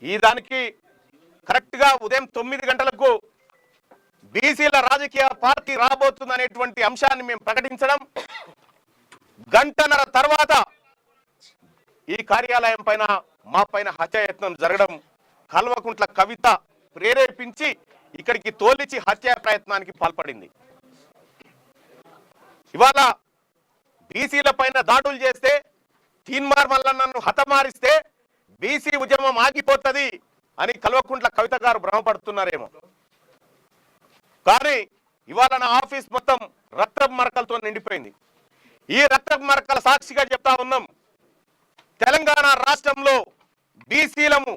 ఈ దానికి కరెక్ట్గా ఉదయం 9 గంటలకు బీసీల రాజకీయ పార్టీ రాబోతుందనేటువంటి అంశాన్ని మేము ప్రకటించడం, గంటన్నర తర్వాత ఈ కార్యాలయం పైన మా పైన హత్యాయత్నం జరగడం, కల్వకుంట్ల కవిత ప్రేరేపించి ఇక్కడికి తోలిచి హత్యా ప్రయత్నానికి పాల్పడింది. ఇవాళ బీసీల పైన దాడులు చేస్తే, తీన్మార్ మల్లన్నను హతమారిస్తే బీసీ ఉద్యమం ఆగిపోతుంది అని కల్వకుంట్ల కవిత గారు భ్రమపడుతున్నారేమో. కానీ ఇవాళ నా ఆఫీస్ మొత్తం రక్తపు మరకలతో నిండిపోయింది. ఈ రక్తపు మరకల సాక్షిగా చెప్తా ఉన్నాం, తెలంగాణ రాష్ట్రంలో బీసీలము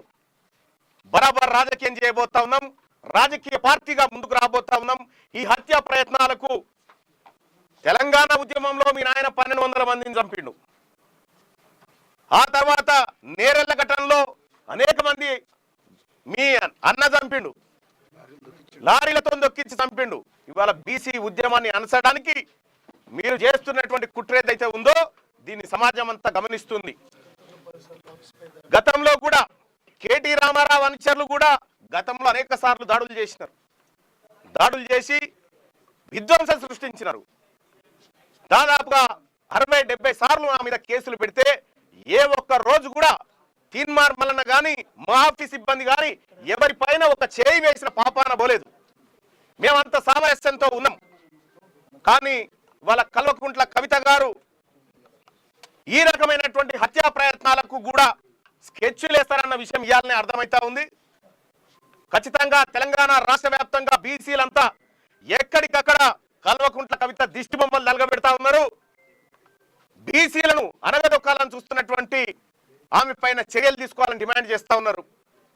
బరాబర్ రాజకీయం చేయబోతా ఉన్నాం, రాజకీయ పార్టీగా ముందుకు రాబోతా ఉన్నాం. ఈ హత్యా ప్రయత్నాలకు తెలంగాణ ఉద్యమంలో మీ నాయన 1200 మందిని చంపిండు. ఆ తర్వాత నేరెళ్ల ఘటనలో అనేక మంది మీ అన్న చంపిండు, లారీలతో దొక్కించి చంపిండు. ఇవాళ బీసీ ఉద్యమాన్ని అనసడానికి మీరు చేస్తున్నటువంటి కుట్ర ఏదైతే ఉందో దీన్ని సమాజం అంతా గమనిస్తుంది. గతంలో కూడా కేటీ రామారావు అనుచరులు కూడా గతంలో అనేక సార్లు దాడులు చేసినారు. దాడులు చేసి విధ్వంసం సృష్టించినారు. దాదాపుగా 60-70 సార్లు నా మీద కేసులు పెడితే ఏ ఒక్క రోజు కూడా తీన్మార్ మల్లన్న కానీ మా ఆఫీస్ సిబ్బంది కానీ ఎవరిపైన ఒక చేయి వేసిన పాపాన పోలేదు. మేమంత సామరస్యంతో ఉన్నాం. కానీ వాళ్ళ కల్వకుంట్ల కవిత గారు ఈ రకమైనటువంటి హత్యా ప్రయత్నాలకు కూడా స్కెచ్లు వేస్తారన్న విషయం ఇయాలనే అర్థమవుతా ఉంది. ఖచ్చితంగా తెలంగాణ రాష్ట్ర వ్యాప్తంగా బీసీలంతా ఎక్కడికక్కడ కల్వకుంట్ల కవిత దిష్టి బొమ్మలు నలగబెడతా ఉన్నారు. బీసీలను అనగదొక్కాలని చూస్తున్నటువంటి ఆమె పైన చర్యలు తీసుకోవాలని డిమాండ్ చేస్తా ఉన్నారు.